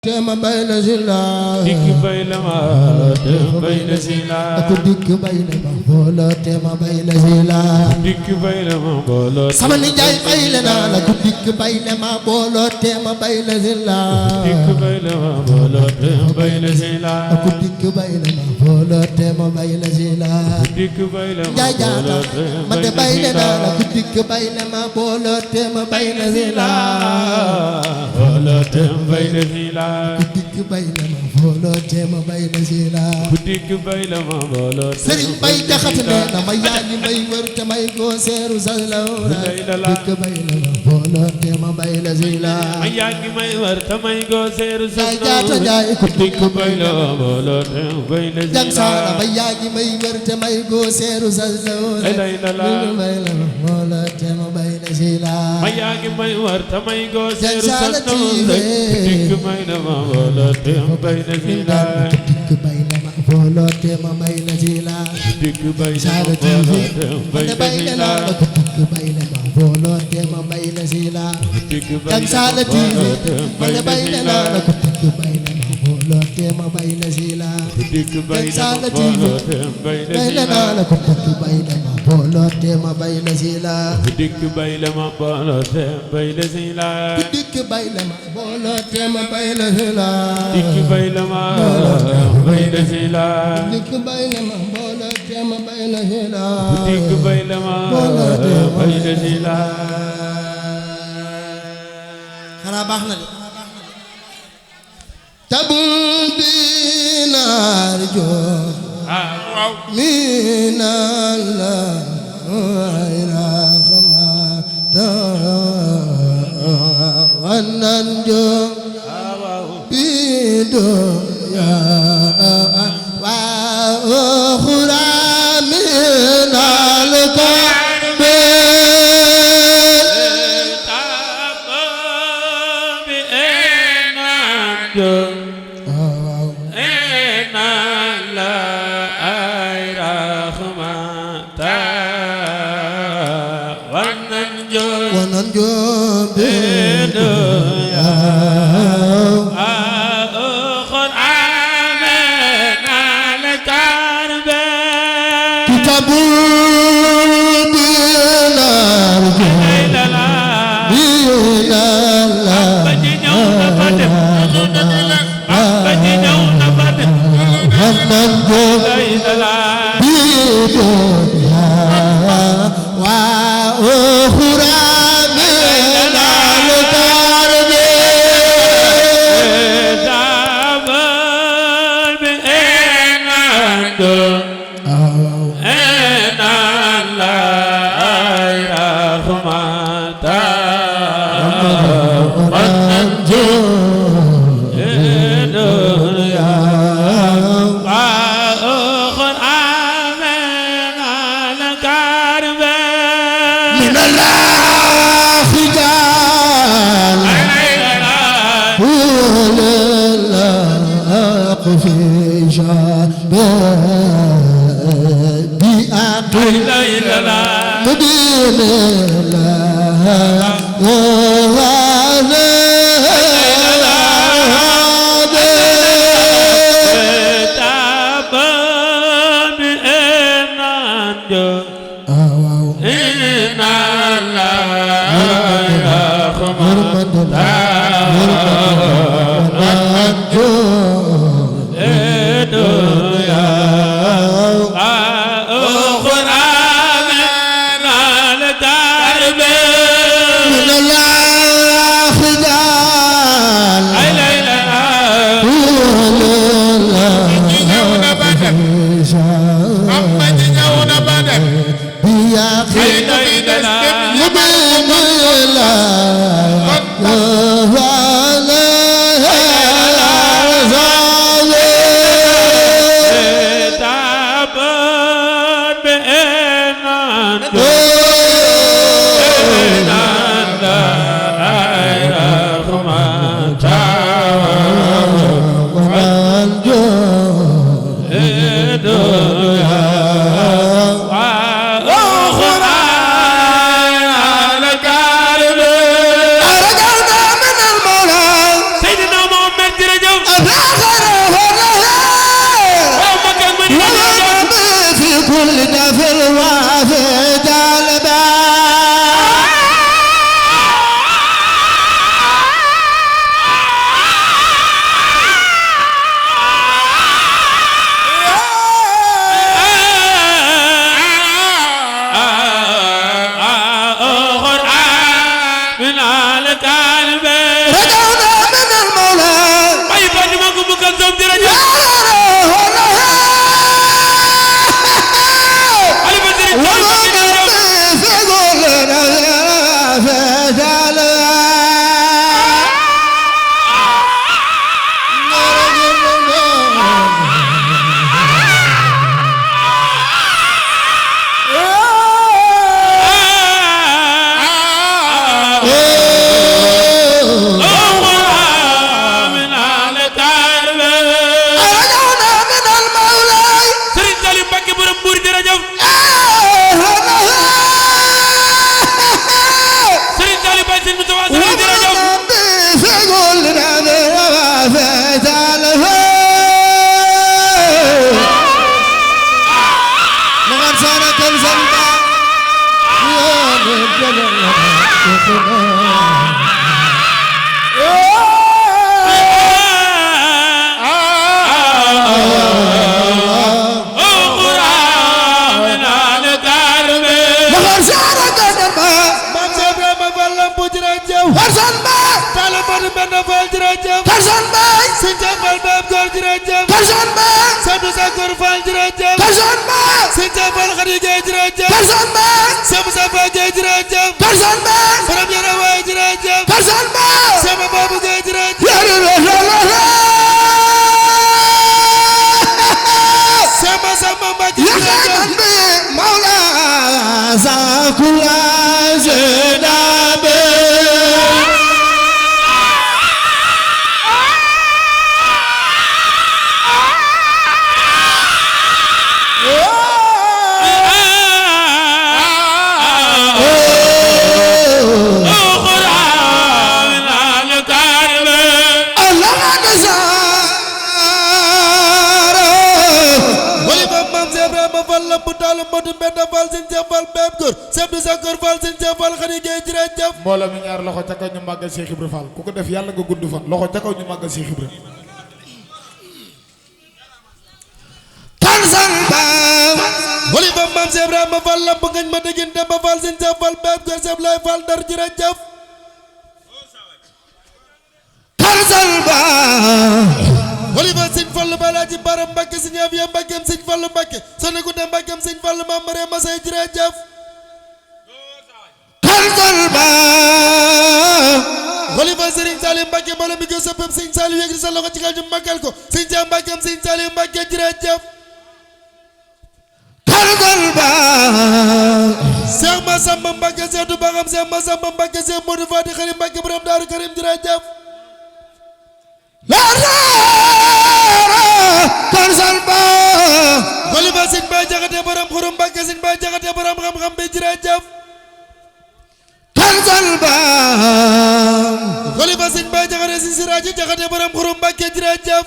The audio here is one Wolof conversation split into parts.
tema bayla zila dik bayla ma bayla zila aku dik bayla ma bolo tema bayla zila dik bayla ma bolo sama nijaay bayla na la ku dik bayla ma bolo tema bayla zila dik bayla ma bolo tema bayla zila aku dik bayla ma bolo tema bayla zila dik bayla ma jaay jaata ma de bayla na la ku dik bayla ma bolo tema bayla zila bolo tema bayla zila dik bayla ma bolo tema bayla zila dik bayla ma bolo Sëriñ Bay Jaxate nee na ma yaa ngi may wër te may ko seeru sa lawra dik bayla ma bolo tema bayla zila ma yaa ngi may wër te may ko seeru sa jaay jaata jaay ku dik bayla ma bolo tema bayla zila jang saala ma yaa ngi may wër te may ko seeru sa lawra dik bayla ma bolo tema bayla zila ma yaa ngi may wër te may ko seeru sa lawra dik bayla ma bolo tema bayla zila dik bayla ma bolo tema bayla zila dik bayla Saala TV man bayla na la ku dik bayla ma bolo tema bayla zila jang saala TV man bayla na la ku dik bayla ma bolo tema bayla zila jang saala TV bayla na la ku dik bayla ma bolo tema bayla zila dik bayla ma bolo tema bayla zila dik bayla ma bolo tema bayla zila dik bayla ma bayla zila dik bayla ma bolo tema bayla zila dik bayla ma bayla zila xanaa baax na de tabul dinar jo waaw minalla ayra khama da wanan jo bido ya wa khura minal qalbi sëñ Cheikh Fall Baab Góor jërëjëf personne ba Samdu Sakor Fall jërëjëf personne ba sëñ Cheikh Fall Khady Gueye jërëjëf personne ba Sama Safa Gueye jërëjëf personne ba borom yara waay jërëjëf personne ba Sama Babu Gueye jërëjëf Sama Samba Mbacke jërëjëf Mawla Zakula Zedabe mbooloo mi ñaar loxo ca kaw ñu màggal Cheikh Ibra Fall ku ko def yàlla nga gudd fan loxo ca kaw ñu màggal Cheikh Ibra Tanzan ba wali ba maam Cheikh Ibrahima Fall lamp ngañ ma dégin Demba Fall sëñ Cheikh Fall Baab Góor Cheikh Lay Fall Ndar jërëjëf Tanzan ba wali ba sëñ Fallu Balaaji Baram Mbàkke sëñ Afiya Mbàkkeem sëñ Fallu Mbàkke Soxna Kunta Mbàkkeem sëñ Fallu Maam Mariama Say jërëjëf Tanzan ba wali ba sëriñ Saliou Mbàkke mbooloo mi gën soppam sëñ Saliou yëg sa loxo ci kaw ñu màggal ko sëñ Cheikh Mbàkkeem sëñ Saliou Mbàkke jërëjëf Tanzan ba Cheikh Massamba Mbàkke Cheikh du Baxam Cheikh Massamba Mbàkke Cheikh Modou Fati Xarim Mbàkke borom Daaru Karim jërëjëf Tanzan ba wali ba sëñ Baay Jaxate borom Xurum Mbàkke sëñ Baay Jaxate borom xam-xam bi jërëjëf Tanzan ba wali ba sëñ Baay Jaxate sëñ Siraaji Jaxate borom Xurum Mbàkke jërëjëf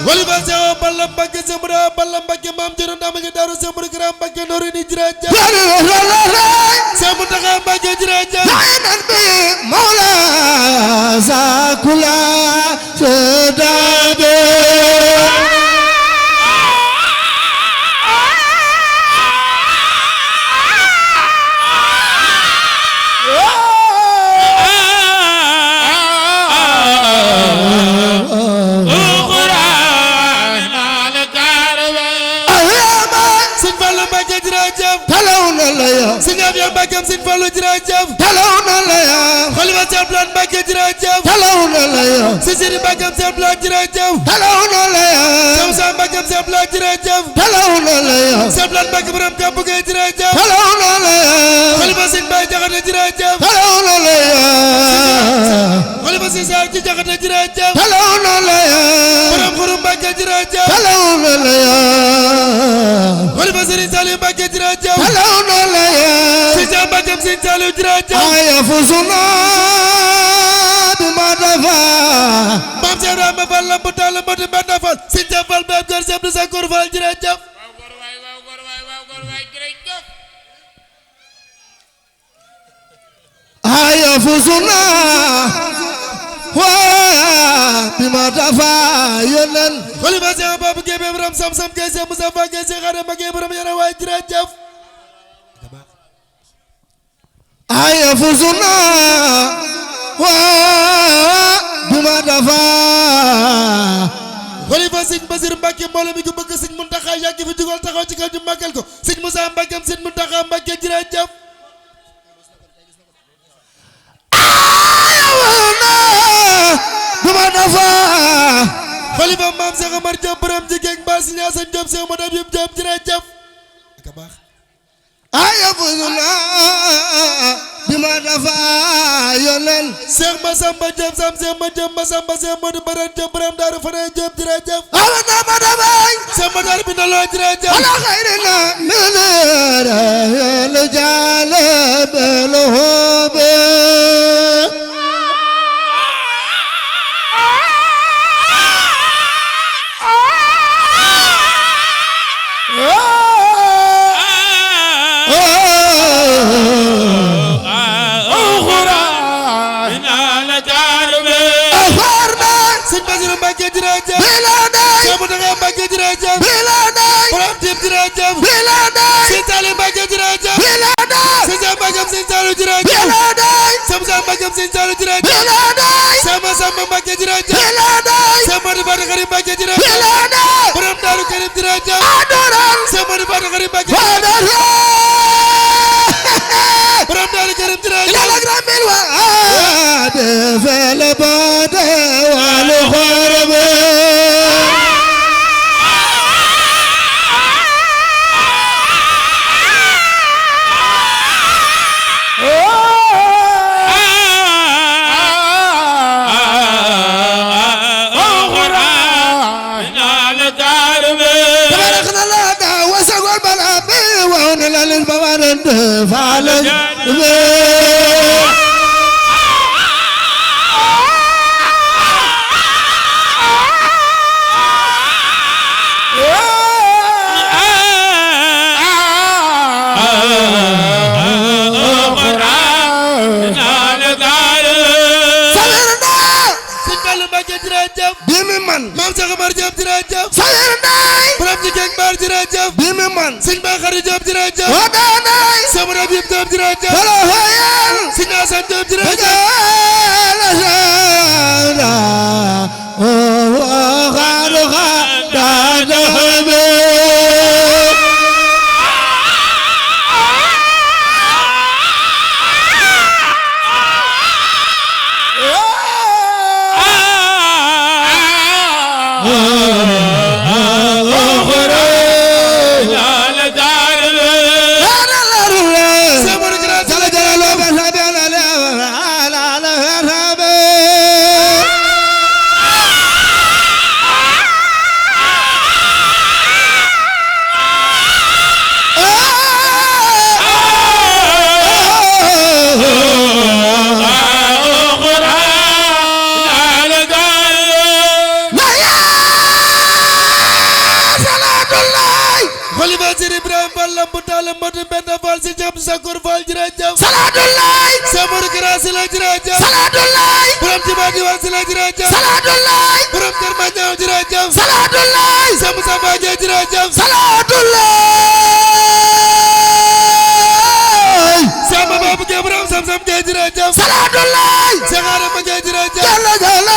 wali ba Seex Balla Mbàkke Seex Mudaa Balla Mbàkke maam jëroon dama ngi daaru Seex Mudu Kara Mbàkke noori ni jërëjëf Seex Muntaxa Mbàkke jërëjëf Mawla Zakula Zedabe sëñ Afiya Mbàkke sëñ Fallu jërëjëf talaw na la ya xalifa Seex Blaan Mbàkke jërëjëf talaw na la ya sëñ Sidi Mbàkke Seex Blaan jërëjëf talaw na la ya Seex Musaa Mbàkke Seex Blaan jërëjëf talaw na la ya Seex Blaan Mbàkke borom Kàmbu Gey jërëjëf talaw na la ya xalifa sëñ Baay Jaxate jërëjëf talaw na la ya xalifa sëñ Saar ci Jaxate jërëjëf talaw na la ya borom Xurum Mbàkke jërëjëf talaw na la ya xalifa sëriñ Saliou Mbàkke jërëjëf talaw na la ya sëñ Cheikh Mbàkke sëñ Saliou jërëjëf ayafuzuna bima dafa maam Cheikh Ibrahima Fall lamp taal mboti mbenda Fall sëñ Cheikh Fall Baab Góor Cheikh Abdou Sakor Fall jërëjëf ayafuzuna wa bima dafa yonen xalifa Cheikh Babou Guèye borom Sam-Sam Guèye Cheikh Moussa Fa Guèye Cheikh Adama Guèye borom yara waay jërëjëf ayafuzuna wa bima dafa xalifa sëñ Basir Mbàkke mbooloo mi ko bëgg sëñ Muntaxa yàgg fi jugal taxaw ci kaw ñu màggal ko sëñ Moussa Mbàkke sëñ Muntaxa Mbàkke jërëjëf bima dafa xalifa maam Cheikh Omar Diop borom jigéen mbaa si ñaa sëñ Diop Cheikh Madame Diop Diop jërëjëf ak baax ayafuzuna bima dafa yonen Cheikh Massamba Diop Sam Cheikh Ma Diop Massamba Cheikh Modou Baran Diop borom Daaru Fane Diop jërëjëf awna madabay Cheikh Madar bi na loo jërëjëf ala khairina minara yal jalab lohbe sëñ Basiru Mbàkke jërëjëf bila day Cheikh Mountakha Mbàkke jërëjëf bila day borom Diop jërëjëf Sëñ Saliou Mbacke jërëjëf Sëñ Sam Mbacke Sëñ Saliou jërëjëf Sam Sam Mbacke Sëñ Saliou jërëjëf Sama Samba Mbacke jërëjëf Sam Modou Fata Karim Mbacke jërëjëf Borom Daaru Karim jërëjëf Sam Modou Fata Karim Mbacke Borom Daaru Karim jërëjëf Maam Cheikh Omar Diop jërëjëf borom ci Geng Baar jërëjëf Sëñ Bakary Diop jërëjëf Sama Rabib Diop jërëjëf Sëñ Assane Diop jërëjëf Sakour Fall jërëjëf Saladullah Samor Grasi la jërëjëf Saladullah borom Jibadi wa si la jërëjëf Saladullah borom Kër Mañaw jërëjëf Saladullah Sam Samba Gueye jërëjëf Saladullah Sama Babu Gueye borom Sam Sam Gueye jërëjëf Saladullah Sagara Ma Gueye jërëjëf Jalla Jalla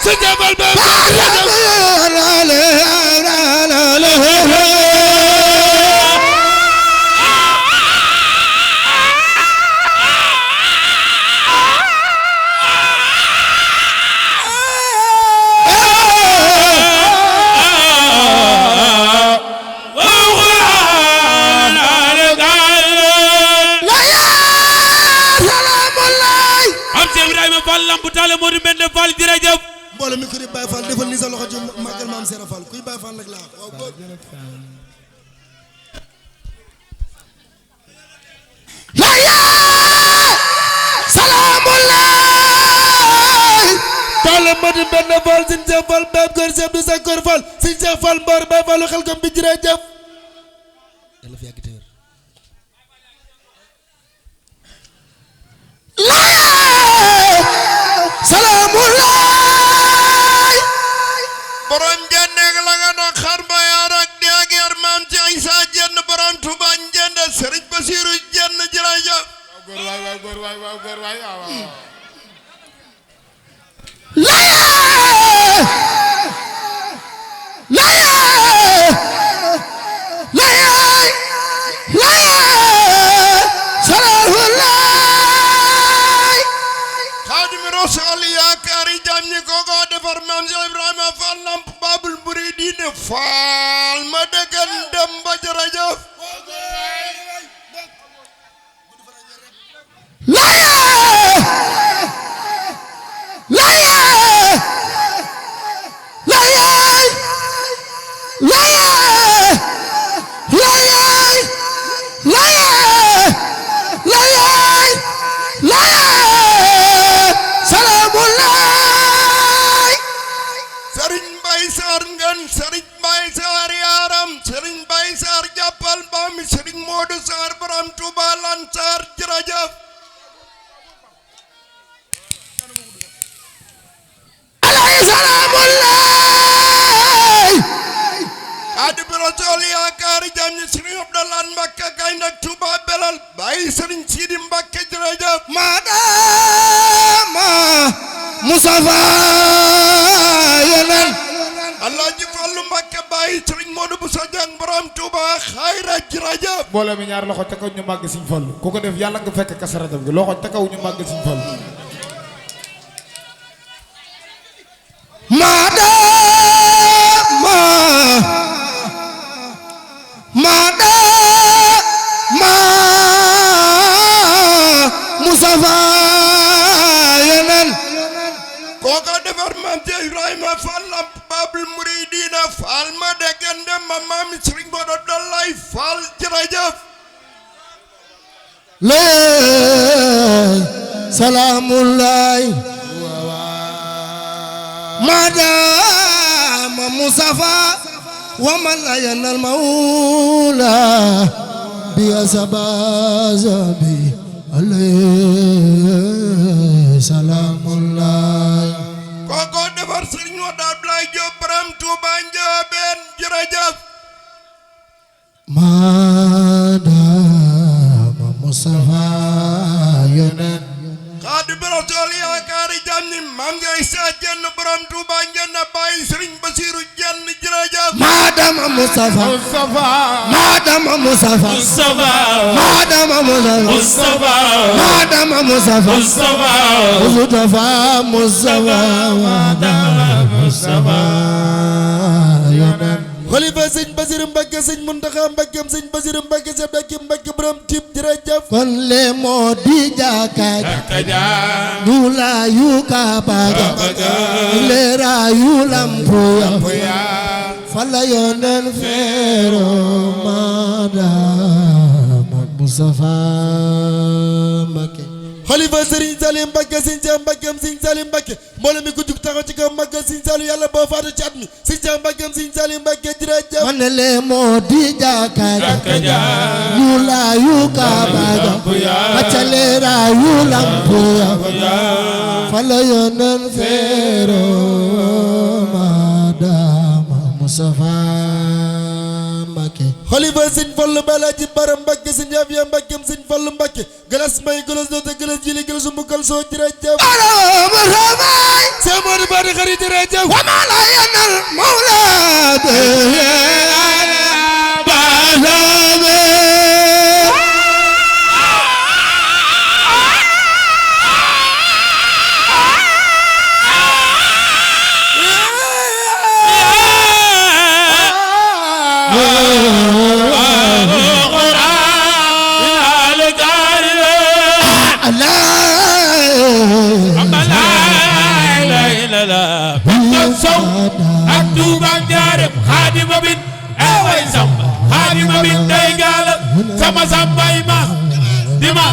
Sejabal Baba mbooloo mi kuy Baye Fall defal ni sa loxo ci màggal Maam Serap Fall kuy Baye Fall nag laa waaw góor laya salaamulaay taala madi benn Fall Sëñ Cheikh Fall Baye Góor Cheikh du Sakour Fall Sëñ Cheikh Fall Mbar Baye Fall xel kom bi jërëjëf yàlla fi yàgg teer laya salaamulaay borom jenneeg la nga doon xar ba yaar ak deeg yar maam ci Isa jenn borom Tuuba jenn Sëriñ Basiru jenn jërëjëf waaw góor waay laya salaamulaay Xaadimu Rasuul yaakaari jaam ñi ko defar maam Cheikh Ibrahima Fall Lamp Babul Muridiin Fall ma dëggan dem ba jërëjëf laya salaamulaay Sëriñ Bay Saar Ngan Sëriñ Bay Saar Yaaram Sëriñ Bay Saar jàppal ba rasul yaakaar jàmm ñi Sëriñ Abdoulaye Mbacke Gaynde Touba Belal Baye Sëriñ Sidi Mbacke jërëjëf madama Mustafa yonen Alaaji Fallu Mbacke Baye Sëriñ Modou Bousso Dieng borom Touba xayra jërëjëf mbooloo mi ñaar loxo te kaw ñu màgg Sëriñ Fallu ku ko def yàlla nga fekk Kazu Rajab gi loxo te kaw ñu màgg Sëriñ Fallu Mustafa yonen kooka defar maam Cheikh Ibrahima Fall Lamp Babul Muridina Fall ma degende ma maam Sëriñ Modou Abdoulaye Fall jërëjëf le salamullahi madama Mustafa wa man la yanal mawla bi asabazabi alayhi salamullahi kooka defar Sëriñ Modou Abdoulaye Diop borom Touba Ndiobène jërëjëf madama Mustafa yonen Xaadimu Rasuul yaakaari jàmm ñi maam ngay sa jenn borom Touba Ndiène Baye Sëriñ Basiru jenn jërëjëf madama Mustafa madama Mustafa madama Mustafa madama Mustafa Mustafa madama Mustafa yonen xalifa Sëñ Basiru Mbàkke Sëñ Muntaxa Mbàkke Sëñ Basiru Mbàkke Sëñ Mbàkke borom Tib jërëjëf kon le moo di jaakaaj dula yu kabaga lera yu lampuya fala yonen fero madama Mustafa Mbàkke xalifa Sëriñ Salim Mbàkke Sëñ Seex Mbàkke Sëñ Salim Mbàkke mbooloo mi ko jug taxaw ci kaw màggal Sëñ Salim yàlla boo faatu ci at mi Sëñ Seex Mbàkke Sëñ Salim Mbàkke jërëjëf man le moo di jaakaaj dula yu kabaga lera yu lampuya fala yonen fero madama Mustafa Mbàkke xalifa Sëñ Fallu Balaaji Bara Mbàkke Sëñ Afiya Mbàkke Sëñ Fallu Mbàkke galas may galas doote galas jili galas mbukal soo jërëjëf Sëñ Moodu Baadi Xari jërëjëf wa ma la yanal mawlad sama sambay ma dima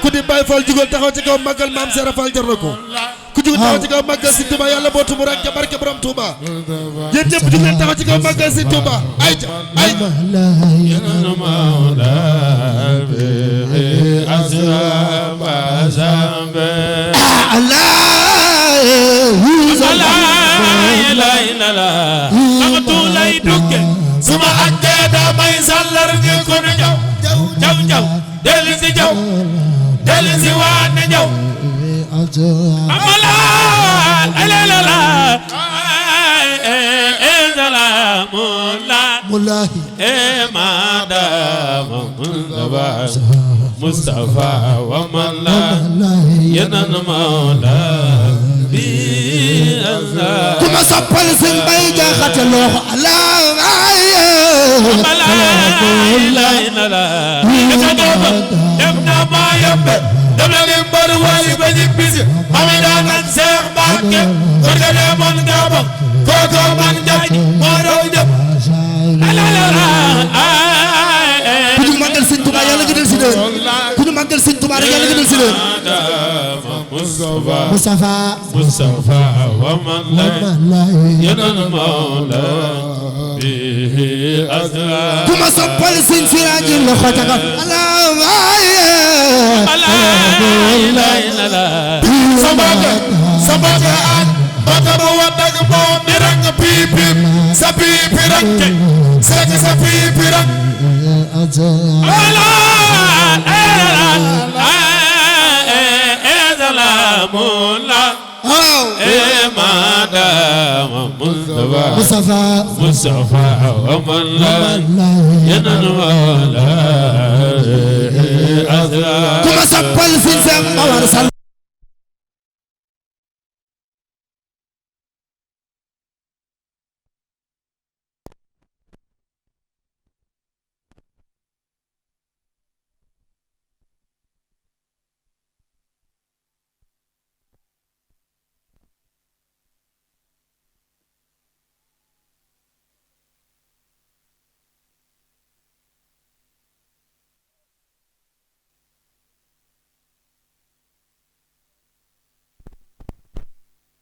ku di Baay Fall jugal taxaw ci kaw màggal maam Seera Fall jar na ko ku jugal taxaw ci kaw màggal Sëñ Tuuba yàlla boo tumu rek ca barke borom Tuuba yéen ñëpp jug leen taxaw ci kaw màggal Sëñ Tuuba ay ca ay suma àggee damay sallar gi ko nu jaw dellu si jaw dellu si waat ne jaw amala alalala mulahi madama Mustafa wa man la yanan mawla bi kuma soppal Sëñ Bay Jaxate loxo Allah dem na ma yombe dem na lim bar wali ba ñibbisi amida nan Seex Mbàkke ko de mon gabon ko man jaaj moo doon jëm ku ñu màggal Sëñ Tuubaa yàlla nga del si déen ku ñu màggal Sëñ Tuubaa rek yàlla nga del si déen Mustafa wa man la yanan mawla ku ma soppal Sëñ Siraaji loxo ca kaw sabaka an baka ba wat piranke sek sa fi piran ala la madam Mustafa wa man la yanal wala